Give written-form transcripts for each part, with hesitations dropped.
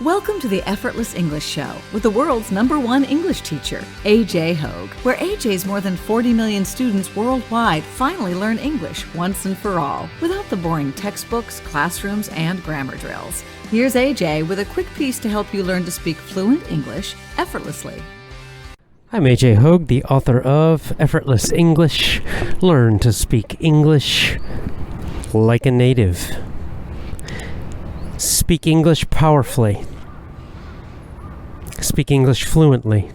Welcome to the Effortless English Show with the world's #1 English teacher, AJ Hoge, where AJ's more than 40 million students worldwide finally learn English once and for all, without the boring textbooks, classrooms, and grammar drills. Here's AJ with a quick piece to help you learn to speak fluent English effortlessly. I'm AJ Hoge, the author of Effortless English. Learn to speak English like a native. Speak English powerfully. Speak English fluently.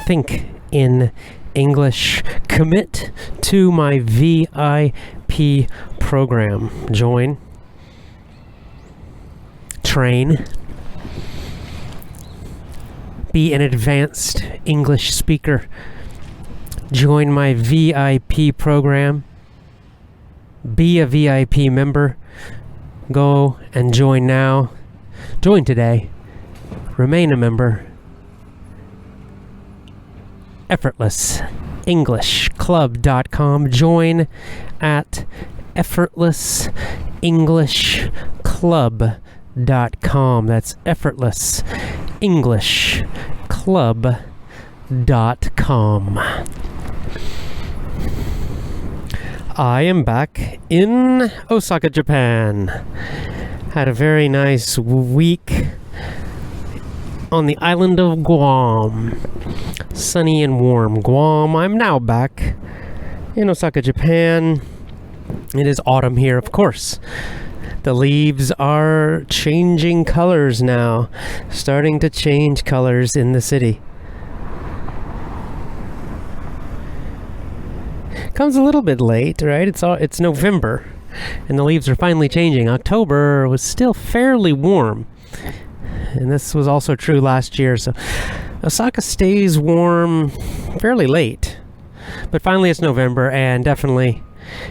Think in English. Commit to my VIP program. Join. Train. Be an advanced English speaker. Join my VIP program. Be a VIP member. Go and join now. Join today. Remain a member. EffortlessEnglishClub.com. Join at EffortlessEnglishClub.com. That's EffortlessEnglishClub.com. I am back in Osaka, Japan. Had a very nice week on the island of Guam. Sunny and warm Guam. I'm now back in Osaka, Japan. It is autumn here, of course. The leaves are changing colors now. Starting to change colors in the city. Comes a little bit late, right? It's November, and the leaves are finally changing. October was still fairly warm, and this was also true last year. So Osaka stays warm fairly late, but finally it's November, and definitely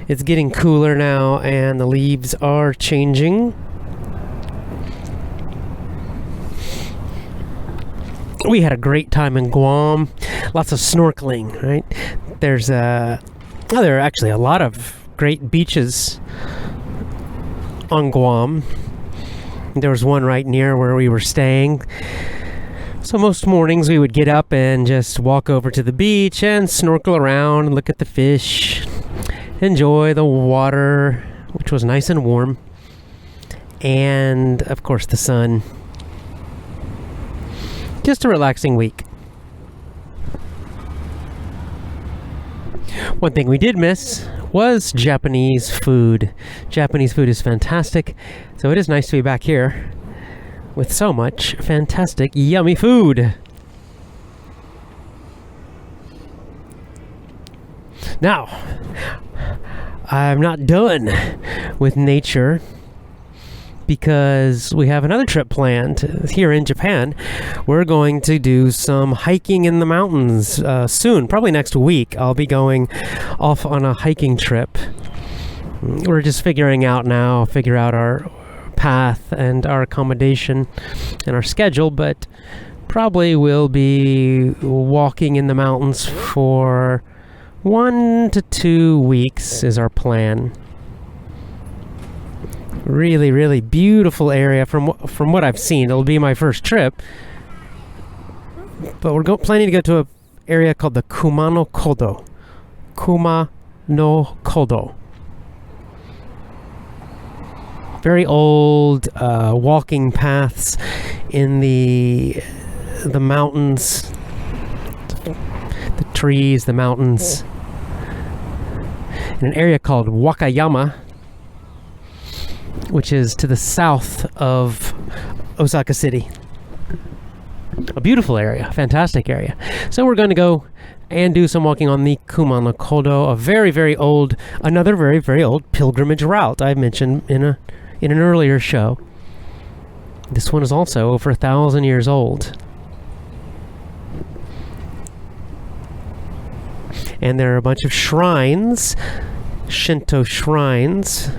it's getting cooler now, and the leaves are changing. We had a great time in Guam. Lots of snorkeling, right? There are actually a lot of great beaches on Guam. There was one right near where we were staying. So most mornings we would get up and just walk over to the beach and snorkel around and look at the fish, enjoy the water, which was nice and warm, and of course the sun. Just a relaxing week. One thing we did miss was Japanese food. Japanese food is fantastic, so it is nice to be back here with so much fantastic, yummy food. Now, I'm not done with nature, because we have another trip planned here in Japan. We're going to do some hiking in the mountains soon, probably next week. I'll be going off on a hiking trip. We're just figure out our path and our accommodation and our schedule, but probably we'll be walking in the mountains for 1 to 2 weeks is our plan. Really, really beautiful area from what I've seen. It'll be my first trip, but we're planning to go to an area called the Kuma no Kodo. Kuma no Kodo. Very old walking paths in the mountains, the trees, the mountains, in an area called Wakayama, which is to the south of Osaka City. A beautiful area, fantastic area. So we're going to go and do some walking on the Kuma no Kodo, another very, very old pilgrimage route I mentioned in an earlier show. This one is also over 1,000 years old. And there are a bunch of shrines, Shinto shrines,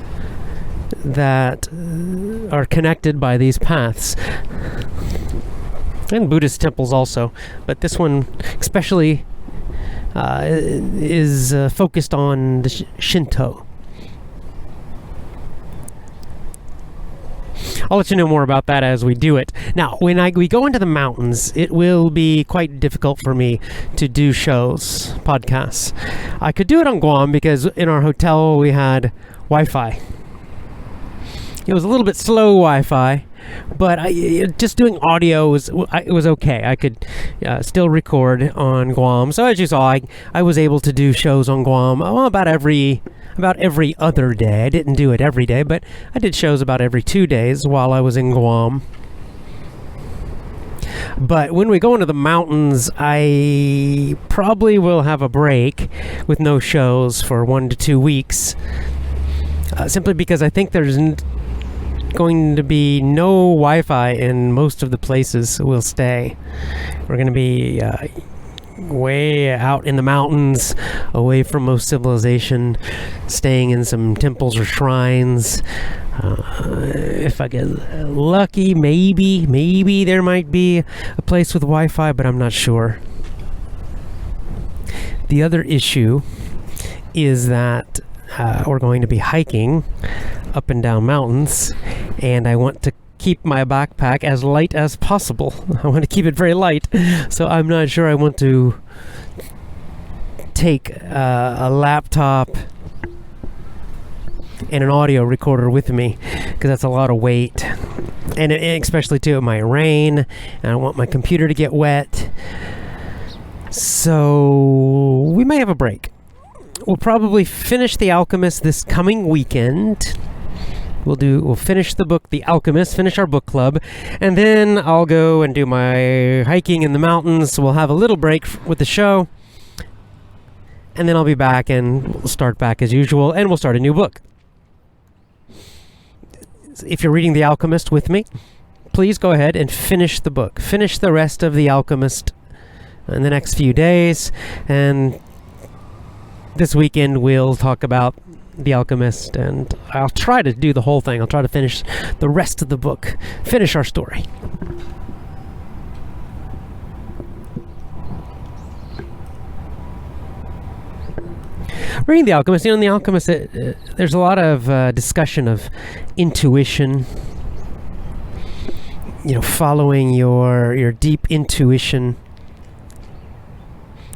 that are connected by these paths, and Buddhist temples also, but this one especially is focused on the Shinto. I'll let you know more about that as we do it. Now, when we go into the mountains, it will be quite difficult for me to do podcasts. I could do it on Guam because in our hotel we had Wi-Fi. It was a little bit slow Wi-Fi, but just doing audio was okay. I could still record on Guam. So as you saw, I was able to do shows on Guam about every other day. I didn't do it every day, but I did shows about every 2 days while I was in Guam. But when we go into the mountains, I probably will have a break with no shows for 1 to 2 weeks, simply because I think there's going to be no Wi-Fi in most of the places we'll stay. We're going to be way out in the mountains, away from most civilization, staying in some temples or shrines. If I get lucky, maybe there might be a place with Wi-Fi, but I'm not sure. The other issue is that we're going to be hiking up and down mountains, and I want to keep my backpack as light as possible. I want to keep it very light, so I'm not sure I want to take a laptop and an audio recorder with me, because that's a lot of weight, and especially too it might rain, and I don't want my computer to get wet, so we may have a break. We'll probably finish The Alchemist this coming weekend. We'll finish the book The Alchemist, finish our book club, and then I'll go and do my hiking in the mountains. We'll have a little break with the show, and then I'll be back and we'll start back as usual, and we'll start a new book. If you're reading The Alchemist with me, please go ahead and finish the book. Finish the rest of The Alchemist in the next few days, and this weekend we'll talk about The Alchemist, and I'll try to do the whole thing. I'll try to finish the rest of the book, finish our story. Reading The Alchemist, in The Alchemist, there's a lot of discussion of intuition, following your deep intuition,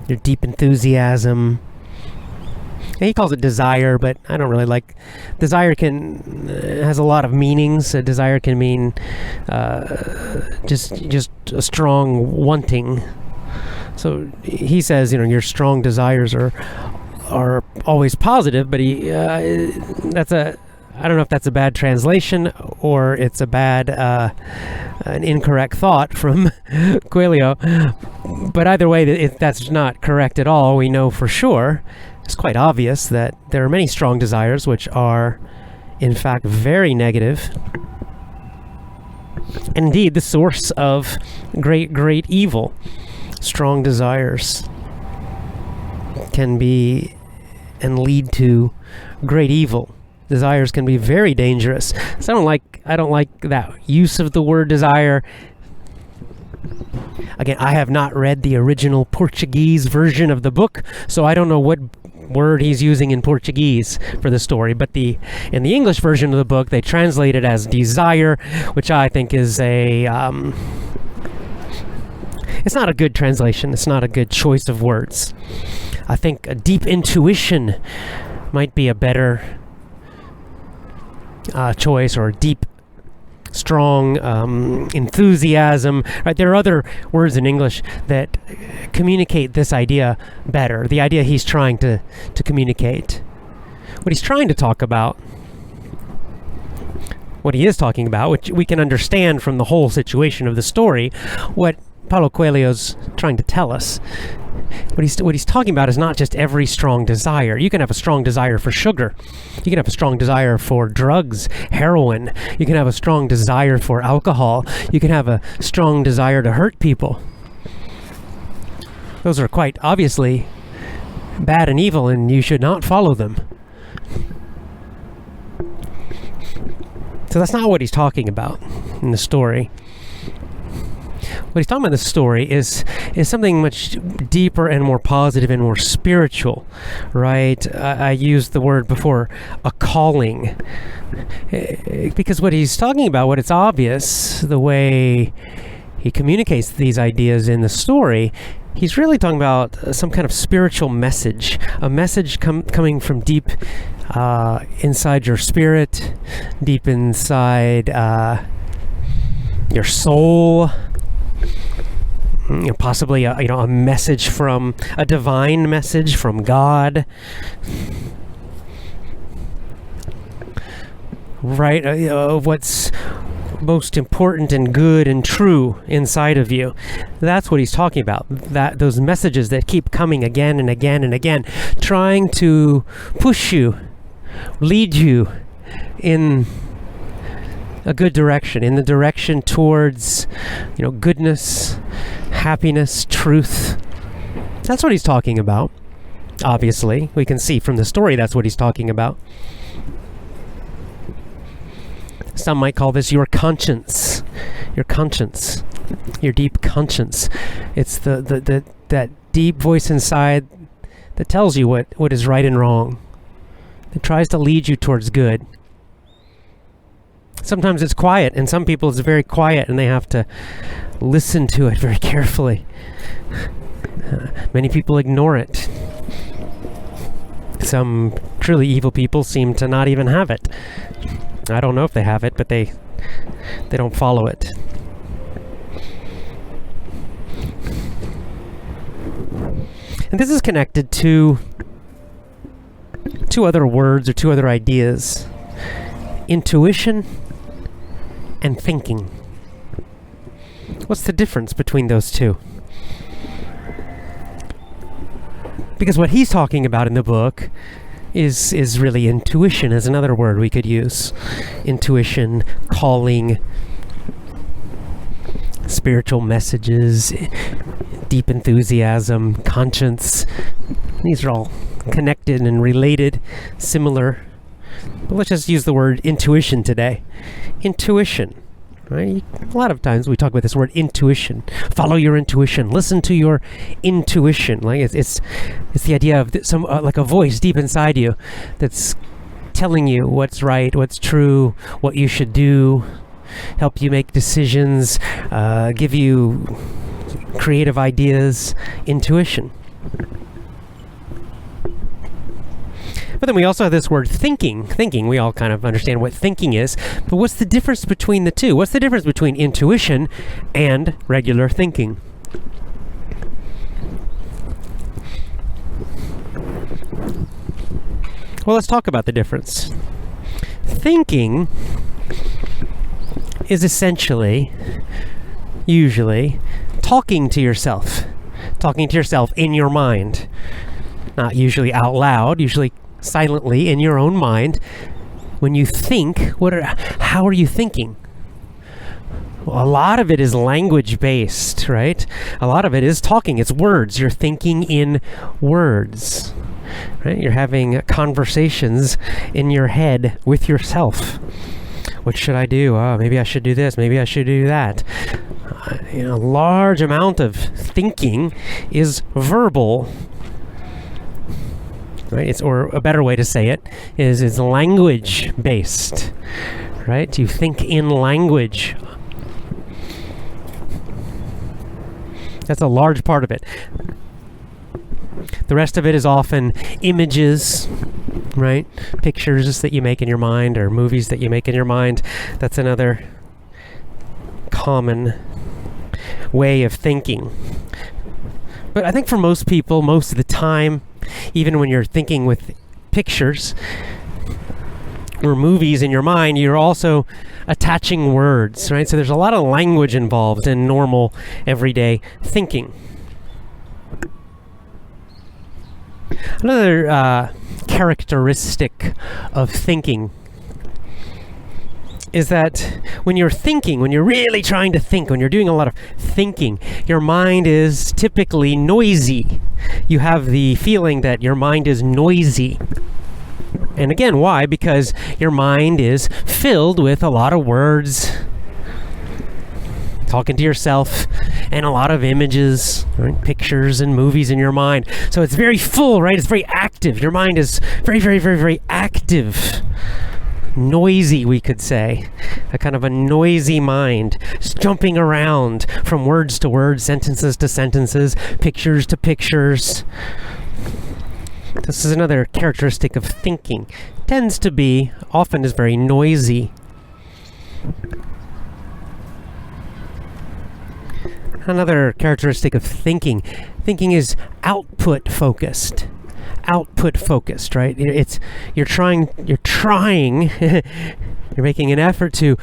your deep enthusiasm. He calls it desire, but I don't really like. Desire has a lot of meanings. Desire can mean just a strong wanting. So he says, your strong desires are always positive, but I don't know if that's a bad translation or it's a bad, an incorrect thought from Coelho. But either way, that's not correct at all. We know for sure. It's quite obvious that there are many strong desires which are, in fact, very negative. And indeed, the source of great evil. Strong desires can be and lead to great evil. Desires can be very dangerous. So I don't like that use of the word desire. Again, I have not read the original Portuguese version of the book, so I don't know what word he's using in Portuguese for the story, but in the English version of the book they translate it as desire, which I think is it's not a good translation. It's not a good choice of words. I think a deep intuition might be a better choice, or deep, strong enthusiasm. Right? There are other words in English that communicate this idea better. The idea he's trying to communicate. What he's trying to talk about, what he is talking about, which we can understand from the whole situation of the story, what Paulo Coelho's trying to tell us. What he's talking about is not just every strong desire. You can have a strong desire for sugar. You can have a strong desire for drugs, heroin. You can have a strong desire for alcohol. You can have a strong desire to hurt people. Those are quite obviously bad and evil, and you should not follow them. So that's not what he's talking about in the story. he's talking about in the story is something much deeper and more positive and more spiritual, right? I used the word before, a calling, because what he's talking about, what it's obvious, the way he communicates these ideas in the story, he's really talking about some kind of spiritual message, a message coming from deep inside your spirit, deep inside your soul, possibly a message from a divine message from God, right? What's most important and good and true inside of you. That's what he's talking about. That those messages that keep coming again and again and again, trying to push you, lead you in a good direction, in the direction towards, goodness, happiness, truth. That's what he's talking about. Obviously, we can see from the story that's what he's talking about. Some might call this your conscience. Your conscience. Your deep conscience. It's that deep voice inside that tells you what is right and wrong. That tries to lead you towards good. Sometimes it's quiet, and some people it's very quiet, and they have to listen to it very carefully. Many people ignore it. Some truly evil people seem to not even have it. I don't know if they have it, but they don't follow it. And this is connected to two other words or two other ideas: intuition and thinking. What's the difference between those two? Because what he's talking about in the book is really intuition, is another word we could use. Intuition, calling, spiritual messages, deep enthusiasm, conscience. These are all connected and related, similar. But let's just use the word intuition today. Intuition, right? A lot of times we talk about this word intuition. Follow your intuition. Listen to your intuition. Like it's the idea of some like a voice deep inside you that's telling you what's right, what's true, what you should do, help you make decisions, give you creative ideas. Intuition. But then we also have this word thinking. Thinking, we all kind of understand what thinking is. But what's the difference between the two? What's the difference between intuition and regular thinking? Well, let's talk about the difference. Thinking is essentially, usually, talking to yourself in your mind. Not usually out loud, usually silently in your own mind. When you think, how are you thinking? Well, a lot of it is language based, right? A lot of it is talking. It's words. You're thinking in words, right? You're having conversations in your head with yourself. What should I do? Maybe I should do this. Maybe I should do that. A large amount of thinking is verbal. Right? Or a better way to say it is language based, right? You think in language. That's a large part of it. The rest of it is often images, right? Pictures that you make in your mind, or movies that you make in your mind. That's another common way of thinking. But I think for most people, most of the time, even when you're thinking with pictures or movies in your mind, you're also attaching words, right? So there's a lot of language involved in normal, everyday thinking. Another characteristic of thinking is that when you're thinking, when you're really trying to think, when you're doing a lot of thinking, your mind is typically noisy. You have the feeling that your mind is noisy. And again, why? Because your mind is filled with a lot of words, talking to yourself, and a lot of images, right? Pictures and movies in your mind. So it's very full, right? It's very active. Your mind is very, very, very, very active. Noisy, we could say. A kind of a noisy mind, just jumping around from words to words, sentences to sentences, pictures to pictures. This is another characteristic of thinking. Tends to be, often is very noisy. Another characteristic of thinking. Thinking is output focused. Output focused, right? You're making an effort to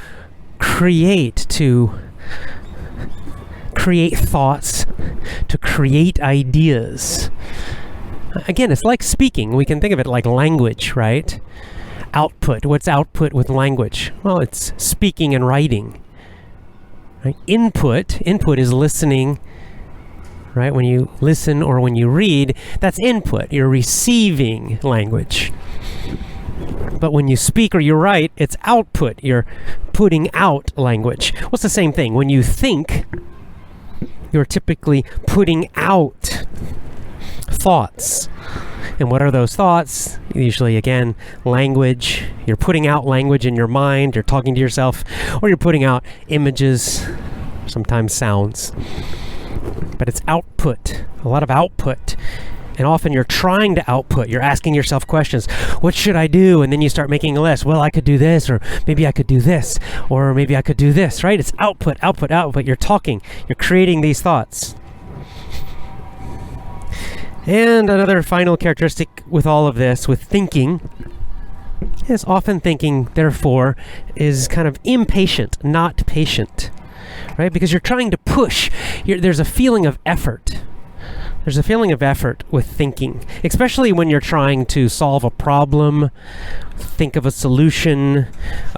create thoughts, to create ideas. Again, it's like speaking. We can think of it like language, right? Output. What's output with language? Well, it's speaking and writing. Right? Input is listening, right? When you listen or when you read, that's input. You're receiving language. But when you speak or you write, it's output. You're putting out language. Well, it's the same thing. When you think, you're typically putting out thoughts. And what are those thoughts? Usually, again, language. You're putting out language in your mind. You're talking to yourself. Or you're putting out images, sometimes sounds. But it's output. A lot of output. And often you're trying to output. You're asking yourself questions. What should I do? And then you start making a list. Well, I could do this, or maybe I could do this, or maybe I could do this, right? It's output, output, output. You're talking. You're creating these thoughts. And another final characteristic with all of this, with thinking, is often thinking, therefore, is kind of impatient, not patient, right? Because you're trying to push. There's a feeling of effort. There's a feeling of effort with thinking, especially when you're trying to solve a problem, think of a solution,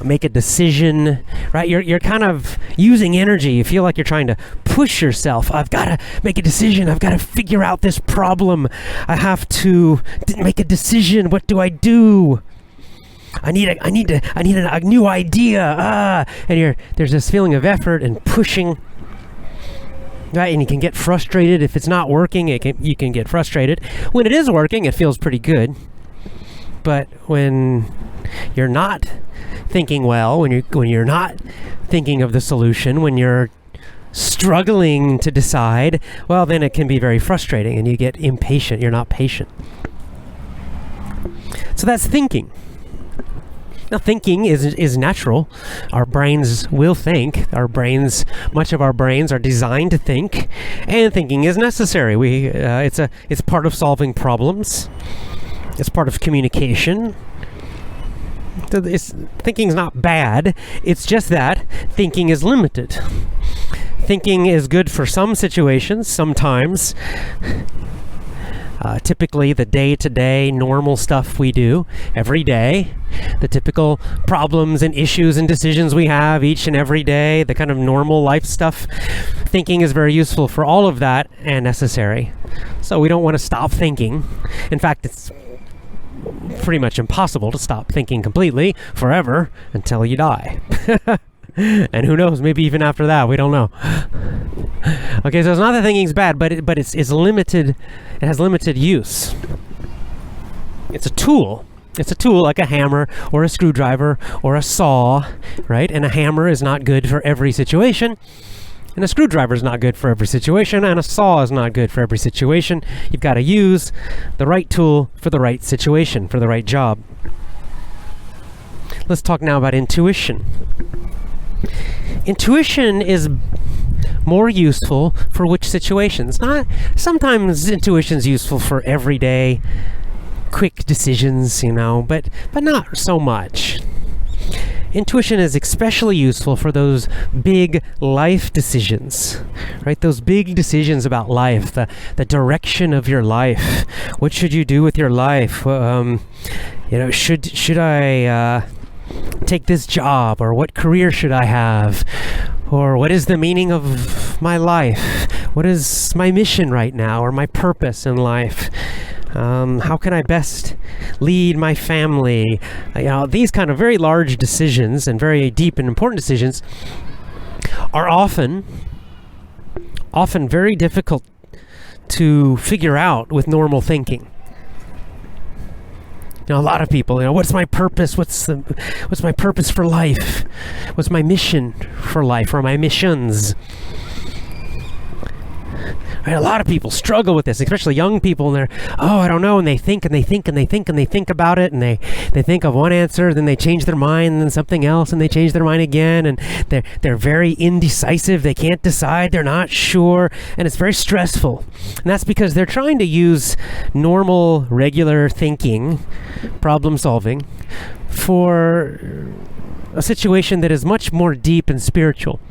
make a decision, right? You're kind of using energy. You feel like you're trying to push yourself. I've got to make a decision. I've got to figure out this problem. I have to make a decision. What do I do? I need a new idea. And there's this feeling of effort and pushing. Right, and you can get frustrated if it's not working. You can get frustrated. When it is working, it feels pretty good. But when you're not thinking well, when you're not thinking of the solution, when you're struggling to decide, well, then it can be very frustrating, and you get impatient. You're not patient. So that's thinking. Now, thinking is natural. Our brains will think. Much of our brains are designed to think, and thinking is necessary. It's part of solving problems. It's part of communication. Thinking is not bad. It's just that thinking is limited. Thinking is good for some situations, sometimes. Typically the day-to-day normal stuff we do every day, the typical problems and issues and decisions we have each and every day, the kind of normal life stuff. Thinking is very useful for all of that and necessary. So we don't want to stop thinking. In fact, it's pretty much impossible to stop thinking completely forever until you die. And who knows, maybe even after that, we don't know. Okay, so it's not that thinking's bad, but it's limited. It has limited use. It's a tool. It's a tool like a hammer or a screwdriver or a saw, right? And a hammer is not good for every situation. And a screwdriver is not good for every situation. And a saw is not good for every situation. You've got to use the right tool for the right situation, for the right job. Let's talk now about intuition. Intuition is more useful for which situations? Sometimes intuition's useful for everyday quick decisions, but not so much. Intuition is especially useful for those big life decisions, right? Those big decisions about life, the direction of your life. What should you do with your life? Should I take this job, or what career should I have, or what is the meaning of my life, what is my mission right now, or my purpose in life, how can I best lead my family? These kind of very large decisions and very deep and important decisions are often very difficult to figure out with normal thinking. You know, a lot of people, what's my purpose? What's my purpose for life? What's my mission for life, or my missions? Right, a lot of people struggle with this, especially young people, and they're, I don't know, and they think about it, and they think of one answer, then they change their mind, and then something else, and they change their mind again, and they're very indecisive. They can't decide. They're not sure, and it's very stressful. And that's because they're trying to use normal, regular thinking, problem solving, for a situation that is much more deep and spiritual.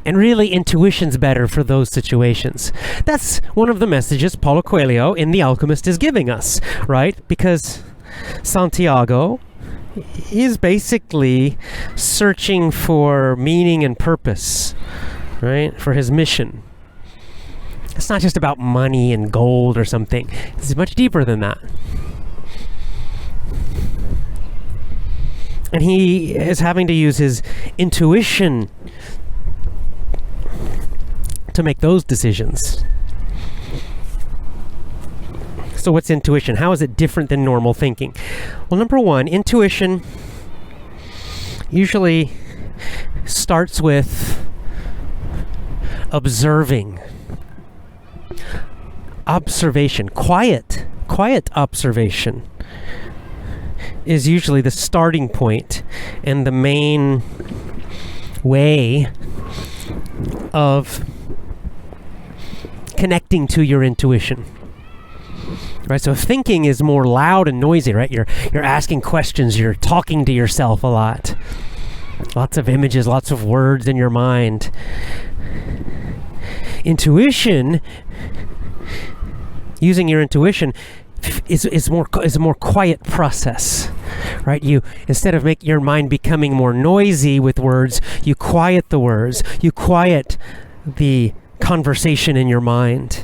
And really, intuition's better for those situations. That's one of the messages Paulo Coelho in The Alchemist is giving us, right? Because Santiago is basically searching for meaning and purpose, right? For his mission. It's not just about money and gold or something. It's much deeper than that. And he is having to use his intuition to make those decisions. So what's intuition? How is it different than normal thinking? Well, number one, intuition usually starts with observing. Observation. Quiet observation is usually the starting point and the main way of connecting to your intuition. Right, so thinking is more loud and noisy, right? You're asking questions, you're talking to yourself a lot. Lots of images, lots of words in your mind. Intuition, using your intuition is a more quiet process. Right? You, instead of make your mind becoming more noisy with words, you quiet the words, you quiet the conversation in your mind,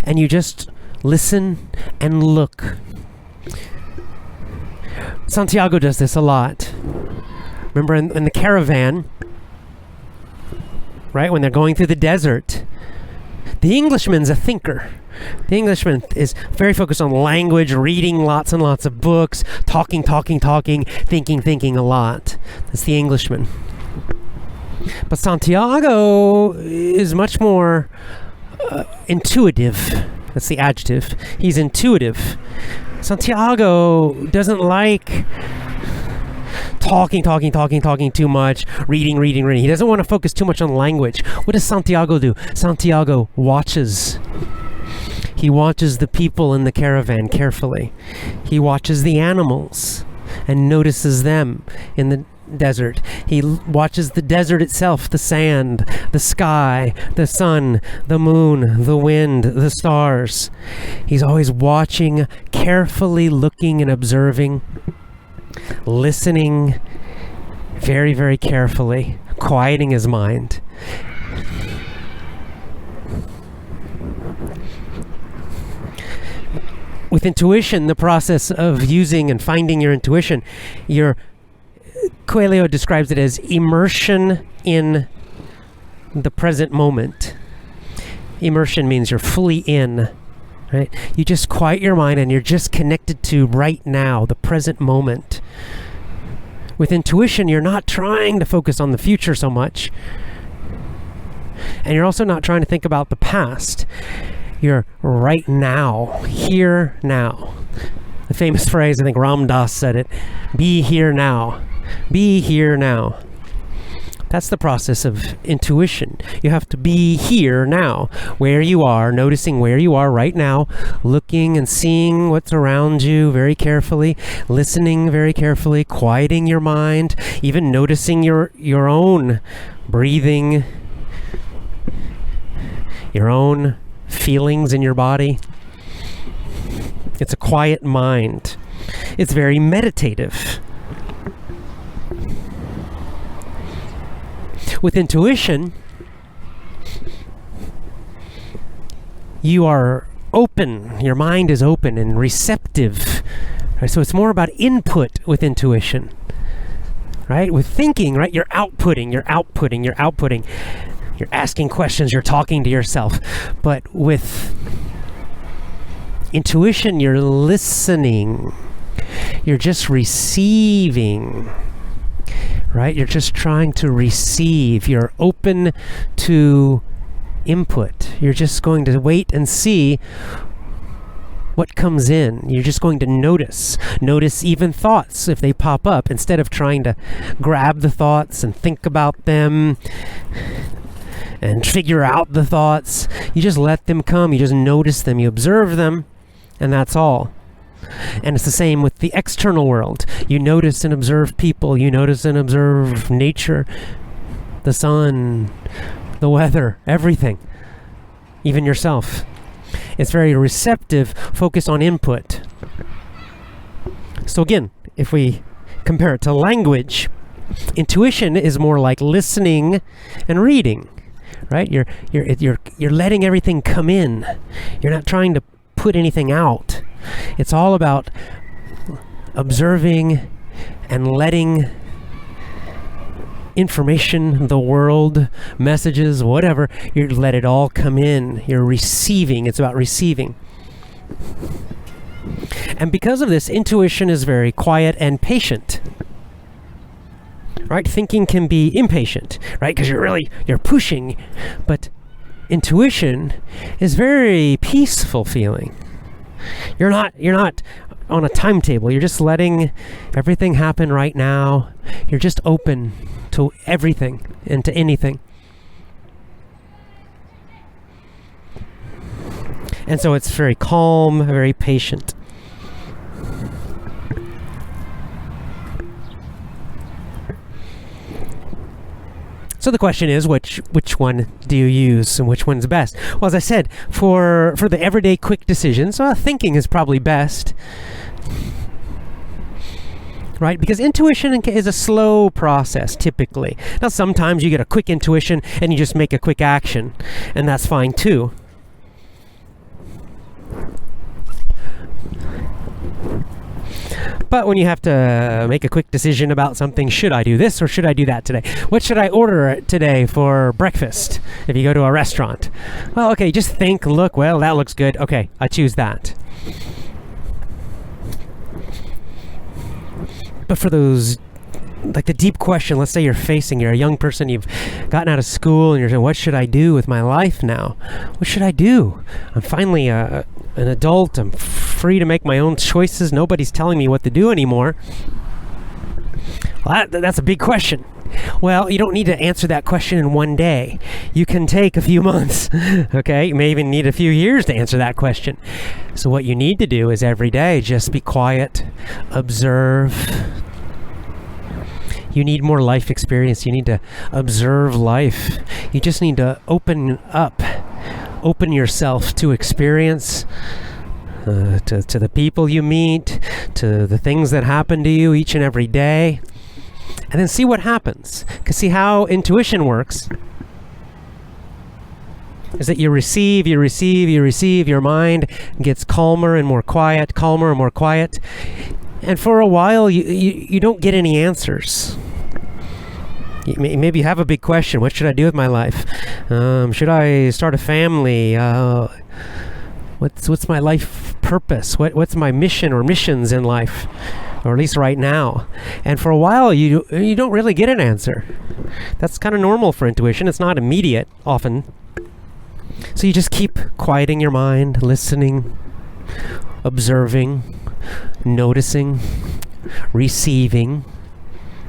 and you just listen and look. Santiago does this a lot. Remember in the caravan, right, when they're going through the desert, the Englishman's a thinker. The Englishman is very focused on language, reading lots and lots of books, talking, thinking a lot. That's the Englishman. But Santiago is much more intuitive. That's the adjective. He's intuitive. Santiago doesn't like talking too much, reading. He doesn't want to focus too much on language. What does Santiago do? Santiago watches. He watches the people in the caravan carefully. He watches the animals and notices them in the desert. He watches the desert itself, the sand, the sky, the sun, the moon, the wind, the stars. He's always watching, carefully looking and observing, listening very, very carefully, quieting his mind. With intuition, the process of using and finding your intuition, Coelho describes it as immersion in the present moment. Immersion means you're fully in, right? You just quiet your mind and you're just connected to right now, the present moment. With intuition, you're not trying to focus on the future so much. And you're also not trying to think about the past. You're right now, here now. The famous phrase, I think Ram Dass said it, be here now. Be here now. That's the process of intuition. You have to be here now, where you are, noticing where you are right now, looking and seeing what's around you very carefully, listening very carefully, quieting your mind, even noticing your own breathing, your own feelings in your body. It's a quiet mind. It's very meditative. With intuition, you are open. Your mind is open and receptive. Right? So it's more about input with intuition. right? With thinking, right, you're outputting. You're asking questions, you're talking to yourself. But with intuition, you're listening. You're just receiving, right? You're just trying to receive. You're open to input. You're just going to wait and see what comes in. You're just going to notice even thoughts if they pop up, instead of trying to grab the thoughts and think about them and figure out the thoughts. You just let them come. You just notice them. You observe them, and that's all. And it's the same with the external world. You notice and observe people. You notice and observe nature, the sun, the weather, everything, even yourself. It's very receptive, focus on input. So again, if we compare it to language, intuition is more like listening and reading, right? You're letting everything come in. You're not trying to put anything out. It's all about observing and letting information, the world, messages, whatever, you let it all come in. You're receiving. It's about receiving. And because of this, intuition is very quiet and patient. Right? Thinking can be impatient, right? Because you're pushing. But intuition is very peaceful feeling. You're not on a timetable. You're just letting everything happen right now. You're just open to everything and to anything. And so it's very calm, very patient. So the question is, which one do you use and which one's best? Well, as I said, for the everyday quick decisions, thinking is probably best. Right? Because intuition is a slow process, typically. Now, sometimes you get a quick intuition and you just make a quick action, and that's fine too. But when you have to make a quick decision about something, should I do this or should I do that today? What should I order today for breakfast if you go to a restaurant? Well, okay, just think, look, well, that looks good. Okay, I choose that. But for those, like the deep question, let's say you're a young person, you've gotten out of school and you're saying, what should I do with my life now? What should I do? I'm finally an adult. I'm free to make my own choices. Nobody's telling me what to do anymore. Well, that's a big question. Well, you don't need to answer that question in one day. You can take a few months, okay? You may even need a few years to answer that question. So what you need to do is every day just be quiet, observe. You need more life experience. You need to observe life. You just need to open yourself to experience, to the people you meet, to the things that happen to you each and every day. And then see what happens. Because see how intuition works is that you receive, your mind gets calmer and more quiet. And for a while, you don't get any answers. Maybe you have a big question. What should I do with my life? Should I start a family? What's my life purpose? What's my mission or missions in life? Or at least right now. And for a while, you don't really get an answer. That's kind of normal for intuition. It's not immediate, often. So you just keep quieting your mind, listening, observing, noticing, receiving,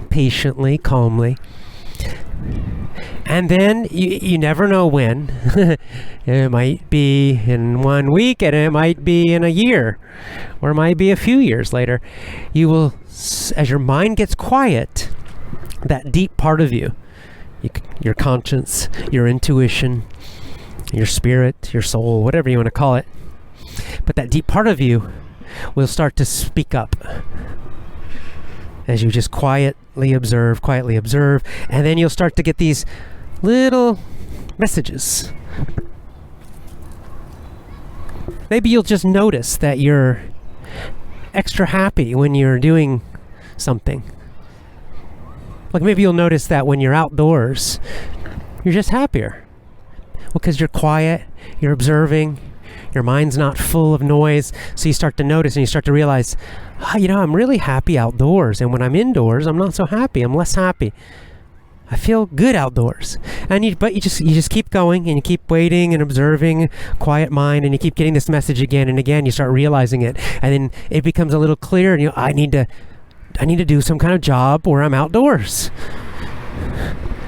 patiently, calmly. And then you never know when. It might be in 1 week, and it might be in a year, or it might be a few years later. You will, as your mind gets quiet, that deep part of you, your conscience, your intuition, your spirit, your soul, whatever you want to call it, but that deep part of you will start to speak up as you just quietly observe, and then you'll start to get these little messages. Maybe you'll just notice that you're extra happy when you're doing something. Like maybe you'll notice that when you're outdoors, you're just happier. Well, because you're quiet, you're observing, your mind's not full of noise, so you start to notice and you start to realize, I'm really happy outdoors, and when I'm indoors, I'm not so happy, I'm less happy. I feel good outdoors. But you just keep going, and you keep waiting and observing, quiet mind, and you keep getting this message again and again. You start realizing it, and then it becomes a little clearer, and I need to do some kind of job where I'm outdoors.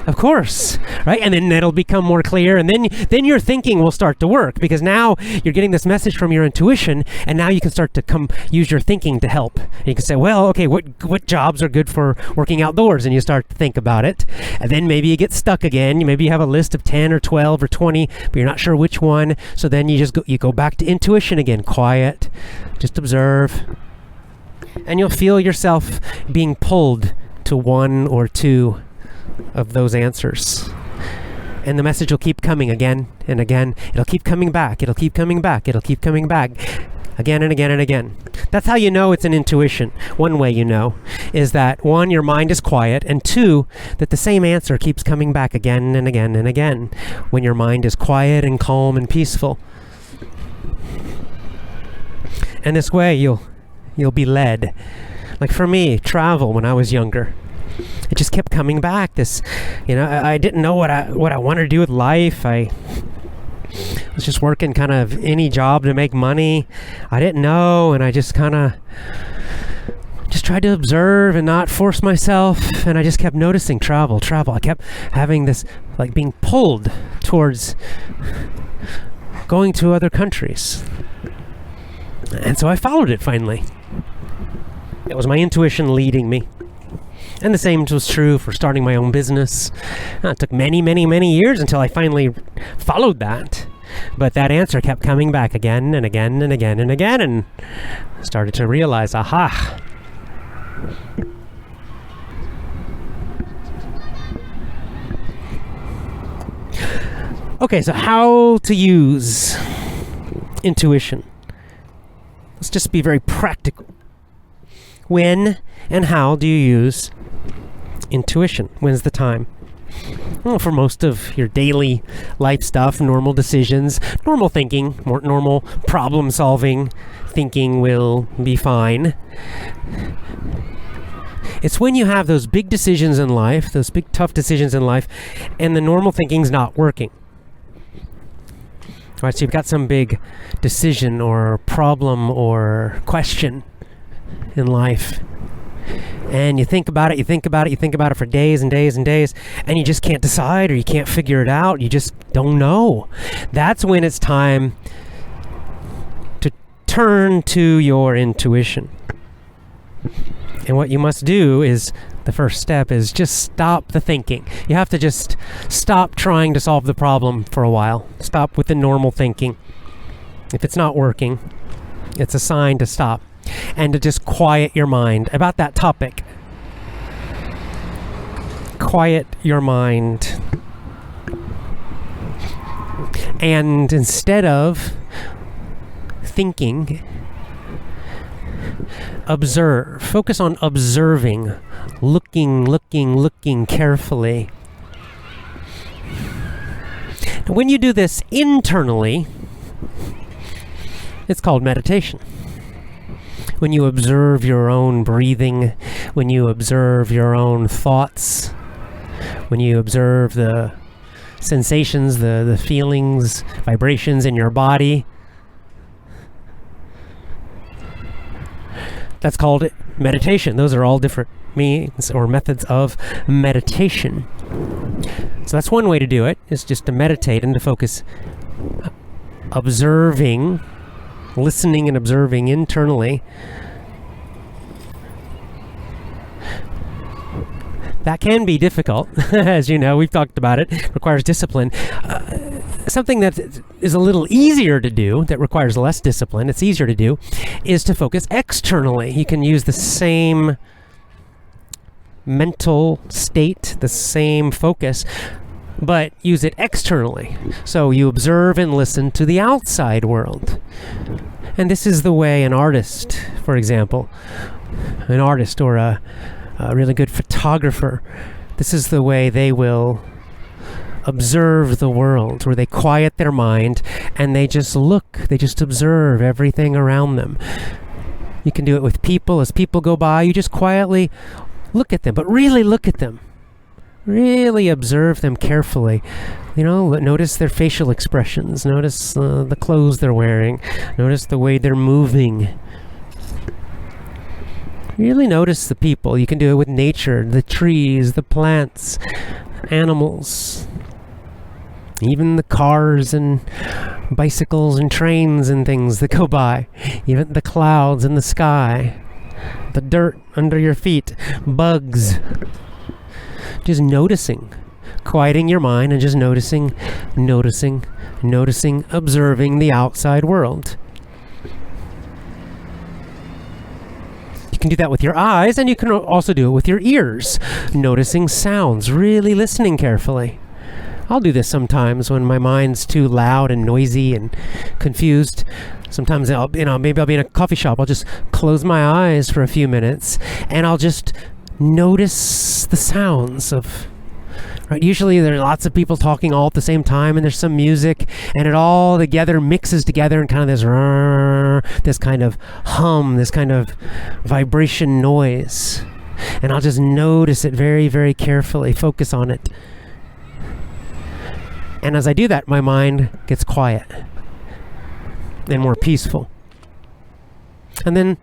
Of course, right? And then it'll become more clear, and then your thinking will start to work, because now you're getting this message from your intuition, and now you can start to use your thinking to help. And you can say, well, okay, what jobs are good for working outdoors? And you start to think about it, and then maybe you get stuck again. Maybe you have a list of 10 or 12 or 20, but you're not sure which one. So then you go back to intuition again, quiet, just observe, and you'll feel yourself being pulled to one or two of those answers, and the message will keep coming again and again. It'll keep coming back, it'll keep coming back, it'll keep coming back again and again and again. That's how you know it's an intuition. One way you know is that, one, your mind is quiet, and two, that the same answer keeps coming back again and again and again when your mind is quiet and calm and peaceful. And this way you'll be led. Like for me, travel when I was younger, it just kept coming back. I didn't know what I wanted to do with life. I was just working kind of any job to make money. I didn't know, and I just kind of just tried to observe and not force myself, and I just kept noticing travel. I kept having this, like, being pulled towards going to other countries. And so I followed it finally. It was my intuition leading me. And the same was true for starting my own business. It took many, many, many years until I finally followed that. But that answer kept coming back again and again and again and again, and I started to realize, aha. Okay, so how to use intuition. Let's just be very practical. When and how do you use intuition? When's the time? Well, for most of your daily life stuff, normal decisions, normal thinking, more normal problem solving thinking will be fine. It's when you have those big decisions in life, those big tough decisions in life, and the normal thinking's not working. All right, so you've got some big decision or problem or question in life, and you think about it for days and days and days, and you just can't decide, or you can't figure it out. You just don't know. That's when it's time to turn to your intuition. And what you must do is, the first step is just stop the thinking. You have to just stop trying to solve the problem for a while. Stop with the normal thinking. If it's not working, it's a sign to stop and to just quiet your mind about that topic. Quiet your mind. And instead of thinking, observe. Focus on observing, looking carefully. And when you do this internally, it's called meditation. When you observe your own breathing, when you observe your own thoughts, when you observe the sensations, the feelings, vibrations in your body, that's called meditation. Those are all different means or methods of meditation. So that's one way to do it, is just to meditate and to focus, observing, listening and observing internally. That can be difficult, as you know, we've talked about it. It requires discipline. Something that is a little easier to do, that requires less discipline, it's easier to do, is to focus externally. You can use the same mental state, the same focus, but use it externally. So you observe and listen to the outside world. And this is the way an artist, for example, an artist or a really good photographer This is the way they will observe the world, where they quiet their mind and they just look, they just observe everything around them. You can do it with people. As people go by, you just quietly look at them, but really look at them. Really observe them carefully. Notice their facial expressions. Notice the clothes they're wearing. Notice the way they're moving. Really notice the people. You can do it with nature, the trees, the plants, animals, even the cars and bicycles and trains and things that go by, even the clouds in the sky, the dirt under your feet, bugs. Just noticing, quieting your mind and just noticing, observing the outside world. You can do that with your eyes, and you can also do it with your ears, noticing sounds, really listening carefully. I'll do this sometimes when my mind's too loud and noisy and confused. Sometimes maybe I'll be in a coffee shop. I'll just close my eyes for a few minutes and I'll just notice the sounds of, right? Usually there are lots of people talking all at the same time and there's some music and it all together mixes together in kind of this kind of hum, this kind of vibration noise. And I'll just notice it very, very carefully, focus on it. And as I do that, my mind gets quiet and more peaceful. And then,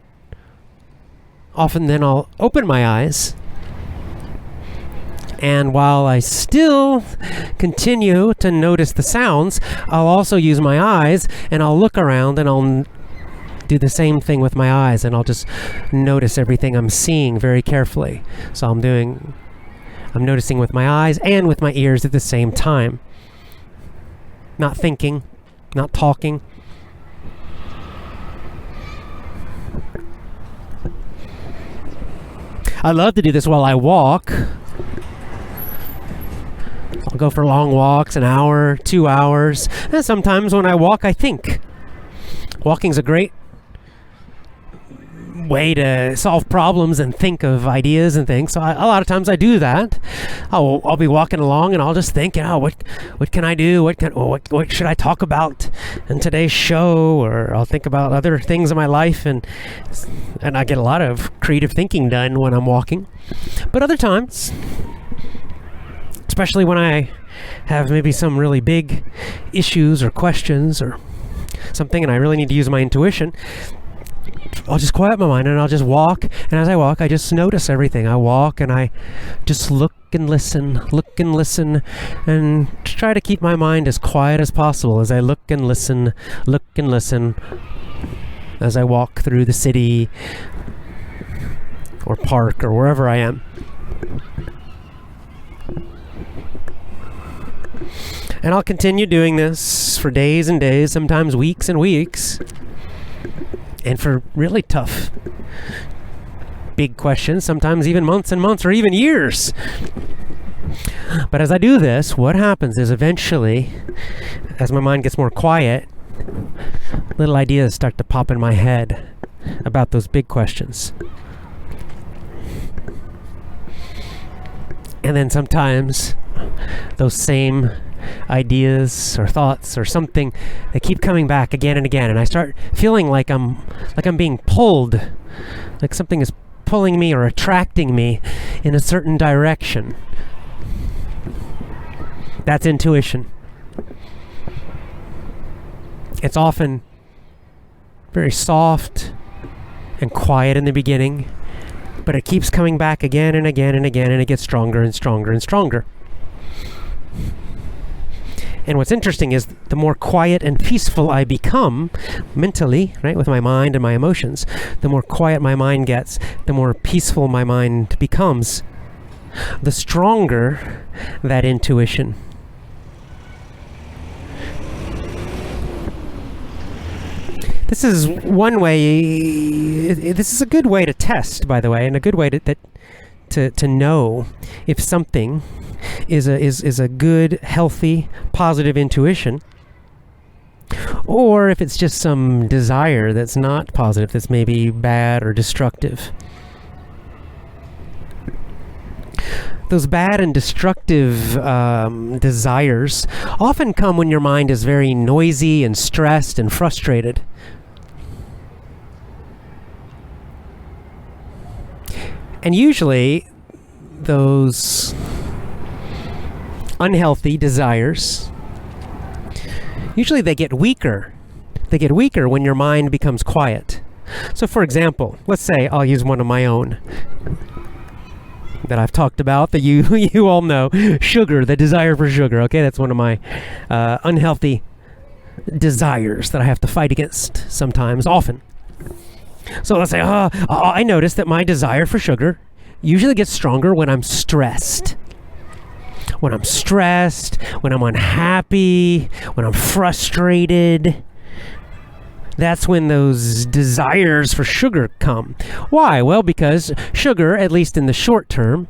often then I'll open my eyes. And while I still continue to notice the sounds, I'll also use my eyes and I'll look around and I'll do the same thing with my eyes. And I'll just notice everything I'm seeing very carefully. So I'm noticing with my eyes and with my ears at the same time. Not thinking, not talking. I love to do this while I walk. I'll go for long walks, an hour, 2 hours. And sometimes when I walk, I think. Walking's a great way to solve problems and think of ideas and things. So a lot of times I do that. I'll be walking along and I'll just think, what can I do? What should I talk about in today's show? Or I'll think about other things in my life, and I get a lot of creative thinking done when I'm walking. But other times, especially when I have maybe some really big issues or questions or something and I really need to use my intuition, I'll just quiet my mind and I'll just walk. And as I walk, I just notice everything. I walk and I just look and listen, and try to keep my mind as quiet as possible as I look and listen, as I walk through the city or park or wherever I am. And I'll continue doing this for days and days, sometimes weeks and weeks. And for really tough, big questions, sometimes even months and months or even years. But as I do this, what happens is eventually, as my mind gets more quiet, little ideas start to pop in my head about those big questions. And then sometimes those same ideas or thoughts or something, they keep coming back again and again, and I start feeling like I'm being pulled, like something is pulling me or attracting me in a certain direction. That's intuition. It's often very soft and quiet in the beginning, but it keeps coming back again and again and again, and it gets stronger and stronger and stronger. And what's interesting is the more quiet and peaceful I become mentally, right, with my mind and my emotions, the more quiet my mind gets, the more peaceful my mind becomes, the stronger that intuition. This is one way, this is a good way to test, by the way, and a good way to know if something is a good, healthy, positive intuition, or if it's just some desire that's not positive, that's maybe bad or destructive. those bad and destructive desires often come when your mind is very noisy and stressed and frustrated. And usually, those unhealthy desires, usually they get weaker. They get weaker when your mind becomes quiet. So for example, let's say I'll use one of my own that I've talked about, that you all know, sugar, the desire for sugar. Okay, that's one of my unhealthy desires that I have to fight against sometimes, often. So let's say, I notice that my desire for sugar usually gets stronger when I'm stressed. When I'm stressed, when I'm unhappy, when I'm frustrated. That's when those desires for sugar come. Why? Well, because sugar, at least in the short term,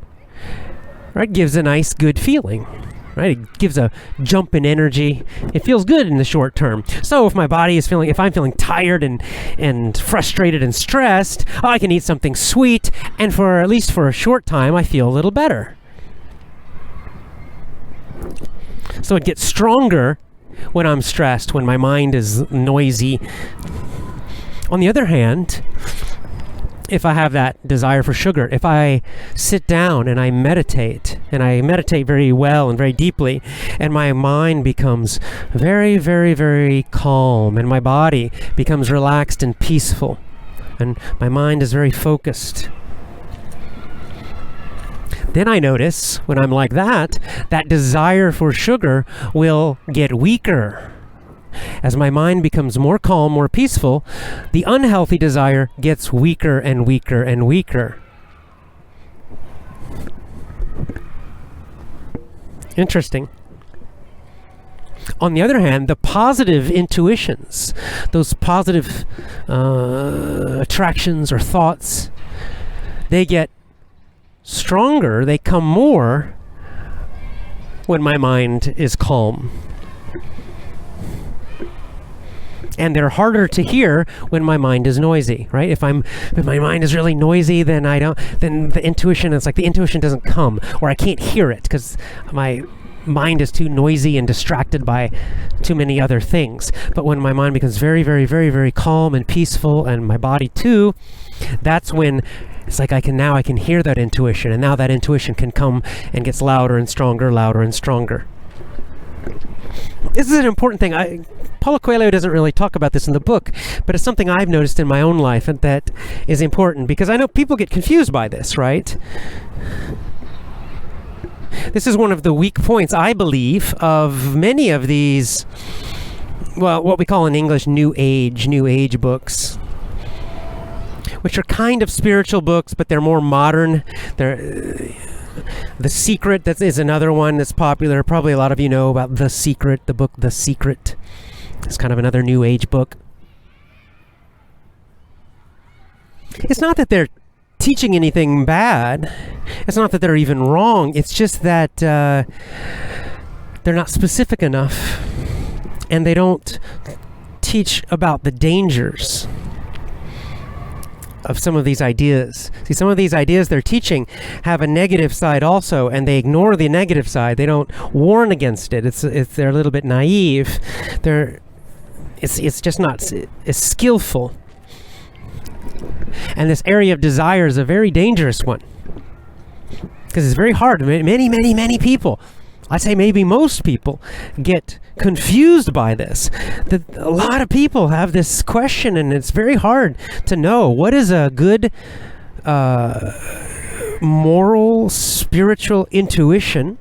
right, gives a nice, good feeling. Right? It gives a jump in energy. It feels good in the short term. So if my body is feeling, if I'm feeling tired and frustrated and stressed, I can eat something sweet, and for at least for a short time, I feel a little better. So it gets stronger when I'm stressed, when my mind is noisy. On the other hand, if I have that desire for sugar, if I sit down and I meditate very well and very deeply, and my mind becomes very, very, very calm, and my body becomes relaxed and peaceful, and my mind is very focused, then I notice when I'm like that, that desire for sugar will get weaker. As my mind becomes more calm, more peaceful, the unhealthy desire gets weaker and weaker and weaker. Interesting. On the other hand, the positive intuitions, those positive attractions or thoughts, they get stronger, they come more when my mind is calm. And they're harder to hear when my mind is noisy, right? If my mind is really noisy, then the intuition, it's like the intuition doesn't come, or I can't hear it because my mind is too noisy and distracted by too many other things. But when my mind becomes very, very, very, very calm and peaceful, and my body too, that's when it's like I can hear that intuition, and now that intuition can come and gets louder and stronger, louder and stronger. This is an important thing. Paulo Coelho doesn't really talk about this in the book, but it's something I've noticed in my own life, and that is important, because I know people get confused by this, right? This is one of the weak points, I believe, of many of these, well, what we call in English New Age books, which are kind of spiritual books, but they're more modern. The Secret, that is another one that's popular. Probably a lot of you know about The Secret, the book The Secret. It's kind of another New Age book. It's not that they're teaching anything bad. It's not that they're even wrong. It's just that they're not specific enough, and they don't teach about the dangers of some of these ideas. See, some of these ideas they're teaching have a negative side also, and they ignore the negative side. They don't warn against it. They're a little bit naive. It's just not as skillful. And this area of desire is a very dangerous one, because it's very hard. Many people, I'd say maybe most people, get confused by this. A lot of people have this question, and it's very hard to know what is a good moral, spiritual intuition,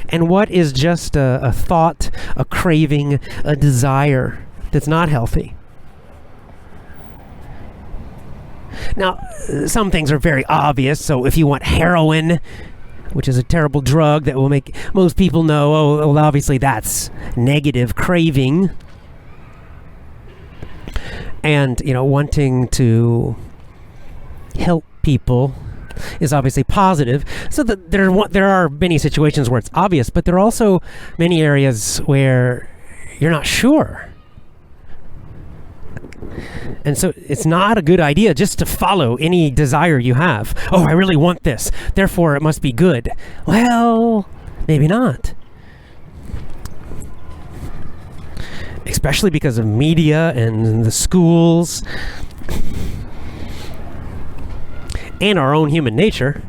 and what is just a thought, a craving, a desire that's not healthy. Now, some things are very obvious. So if you want heroin, which is a terrible drug that will make most people know, oh, well, obviously that's negative craving. And, wanting to help people is obviously positive. So that there are many situations where it's obvious, but there are also many areas where you're not sure. And so it's not a good idea just to follow any desire you have. Oh, I really want this, therefore it must be good. Well, maybe not. Especially because of media and the schools and our own human nature.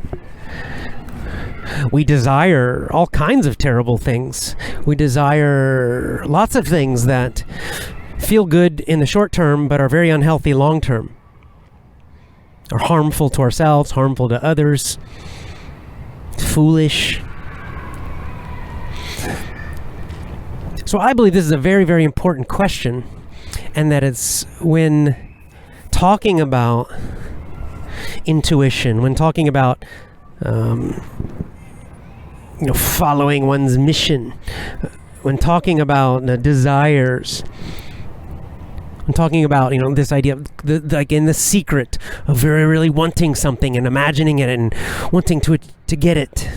We desire all kinds of terrible things. We desire lots of things that feel good in the short term but are very unhealthy long term. Are harmful to ourselves, harmful to others, foolish. So I believe this is a very, very important question, and that it's when talking about intuition, when talking about following one's mission, when talking about desires, when talking about this idea of the secret of really wanting something and imagining it and wanting to get it.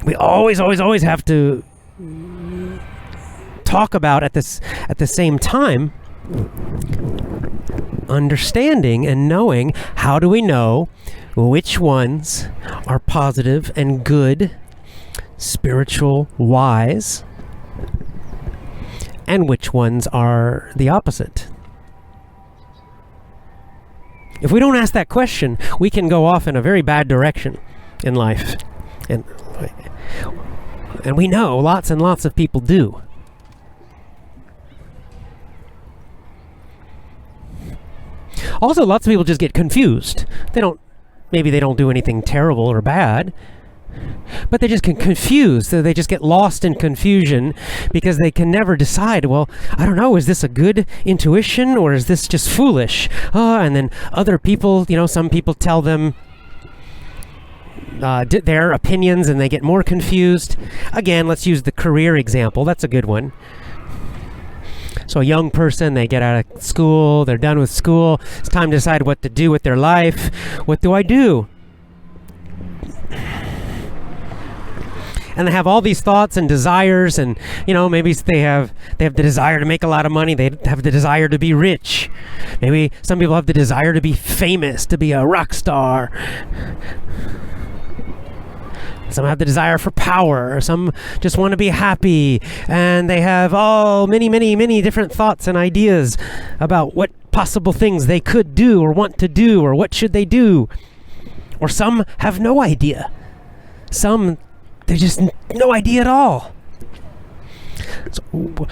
We always have to talk about at the same time understanding and knowing, how do we know which ones are positive and good, spiritual, wise, and which ones are the opposite? If we don't ask that question, we can go off in a very bad direction in life. And we know lots and lots of people do. Also, lots of people just get confused. Maybe they don't do anything terrible or bad, but they just get confused. So they just get lost in confusion because they can never decide, well, I don't know, is this a good intuition or is this just foolish? And then other people, some people tell them their opinions and they get more confused. Again, let's use the career example. That's a good one. So a young person, they get out of school, they're done with school, it's time to decide what to do with their life. What do I do? And they have all these thoughts and desires, and maybe they have the desire to make a lot of money, they have the desire to be rich. Maybe some people have the desire to be famous, to be a rock star. Some have the desire for power. Some just want to be happy. And they have many different thoughts and ideas about what possible things they could do or want to do or what should they do. Or some have no idea. Some, they just no idea at all.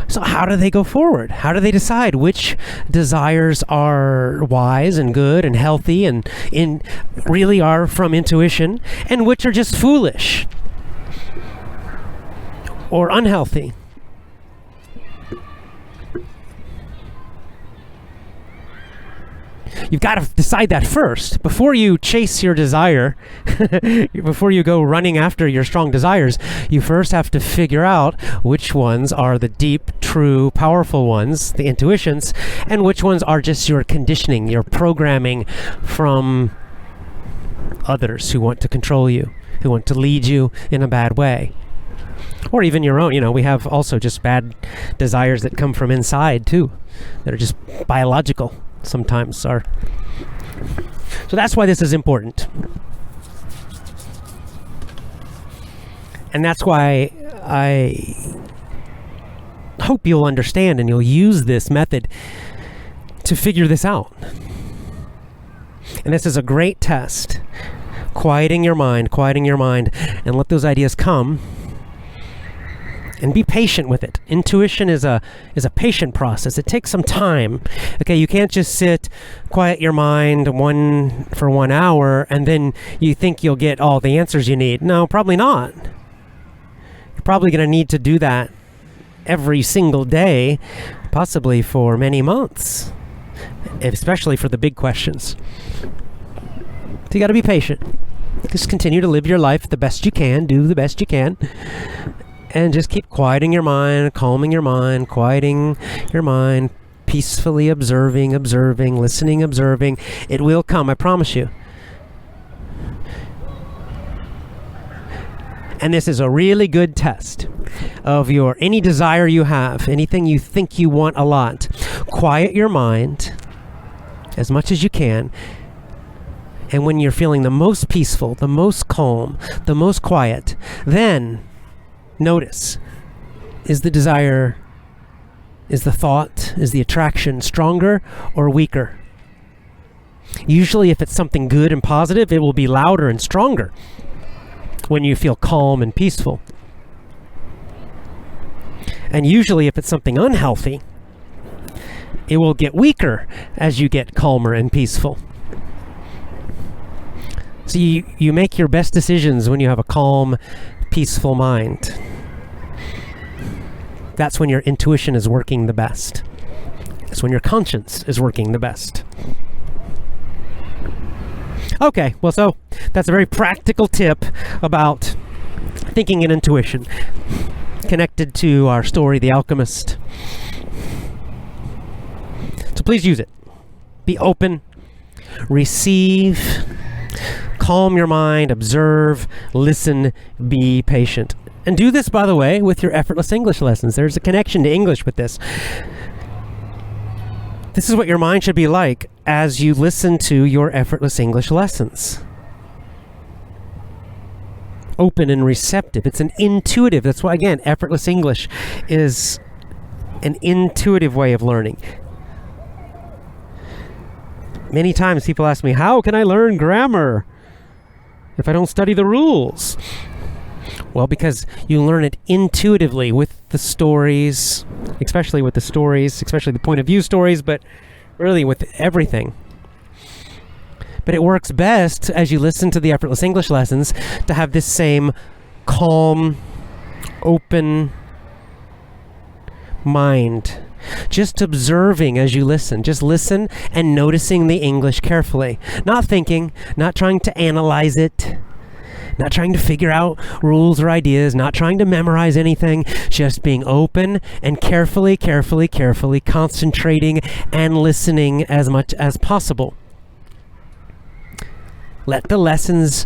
So how do they go forward? How do they decide which desires are wise and good and healthy and really are from intuition, and which are just foolish or unhealthy? You've got to decide that first. Before you chase your desire, before you go running after your strong desires, you first have to figure out which ones are the deep, true, powerful ones, the intuitions, and which ones are just your conditioning, your programming from others who want to control you, who want to lead you in a bad way. Or even your own. We have also just bad desires that come from inside too, that are just biological. Sometimes are. So that's why this is important. And that's why I hope you'll understand and you'll use this method to figure this out. And this is a great test. Quieting your mind, and let those ideas come. And be patient with it. Intuition is a patient process. It takes some time. Okay, you can't just sit, quiet your mind for 1 hour, and then you think you'll get all the answers you need. No, probably not. You're probably going to need to do that every single day, possibly for many months, especially for the big questions. So you got to be patient. Just continue to live your life the best you can, do the best you can. And just keep quieting your mind, calming your mind, quieting your mind, peacefully observing, listening, observing. It will come, I promise you. And this is a really good test of any desire you have, anything you think you want a lot. quiet your mind as much as you can. And when you're feeling the most peaceful, the most calm, the most quiet, then notice, is the desire, is the thought, is the attraction stronger or weaker? Usually if it's something good and positive, it will be louder and stronger when you feel calm and peaceful. And usually if it's something unhealthy, it will get weaker as you get calmer and peaceful. So you make your best decisions when you have a calm, peaceful mind. That's when your intuition is working the best. It's when your conscience is working the best. Okay, well, so that's a very practical tip about thinking and intuition, connected to our story, The Alchemist. So please use it. Be open, receive, calm your mind, observe, listen, be patient. And do this, by the way, with your effortless English lessons. There's a connection to English with this. This is what your mind should be like as you listen to your effortless English lessons. Open and receptive. It's an intuitive. That's why, again, effortless English is an intuitive way of learning. Many times people ask me, how can I learn grammar if I don't study the rules? Well, because you learn it intuitively with the stories, especially the point of view stories, but really with everything. But it works best as you listen to the effortless English lessons to have this same calm, open mind. Just observing as you listen. Just listen and noticing the English carefully. Not thinking, not trying to analyze it, not trying to figure out rules or ideas, not trying to memorize anything, just being open and carefully concentrating and listening as much as possible. Let the lessons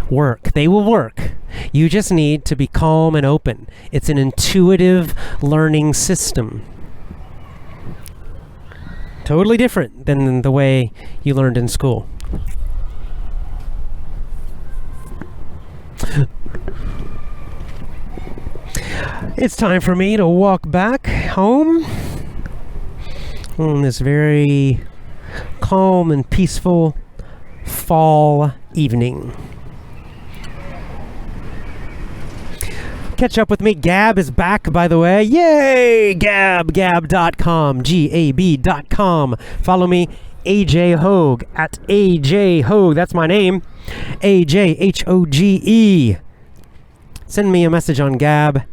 work. They will work. You just need to be calm and open. It's an intuitive learning system. Totally different than the way you learned in school. It's time for me to walk back home on this very calm and peaceful fall evening. Catch up with me. Gab is back, by the way. Yay! Gab.com. Gab.com. Follow me, AJ Hoge, at AJ Hoge. That's my name. AJHOGE. Send me a message on Gab.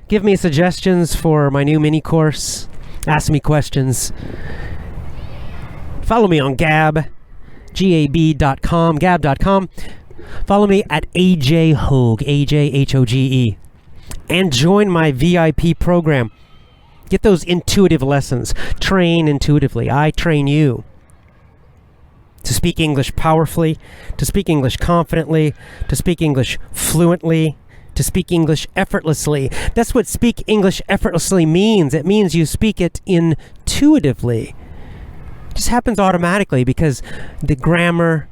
Give me suggestions for my new mini course. Ask me questions. Follow me on Gab. Gab.com. Gab.com. Follow me at AJ Hoge, AJHOGE, and join my VIP program. Get those intuitive lessons. Train intuitively. I train you to speak English powerfully, to speak English confidently, to speak English fluently, to speak English effortlessly. That's what speak English effortlessly means. It means you speak it intuitively. It just happens automatically because the grammar,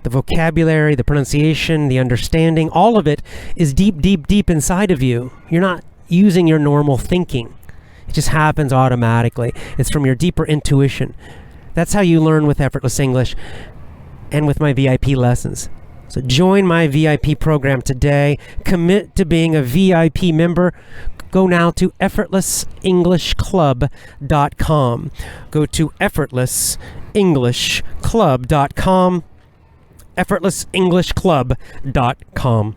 the vocabulary, the pronunciation, the understanding, all of it is deep inside of you. You're not using your normal thinking. It just happens automatically. It's from your deeper intuition. That's how you learn with Effortless English and with my VIP lessons. So join my VIP program today. Commit to being a VIP member. Go now to effortlessenglishclub.com. Go to effortlessenglishclub.com. effortlessenglishclub.com.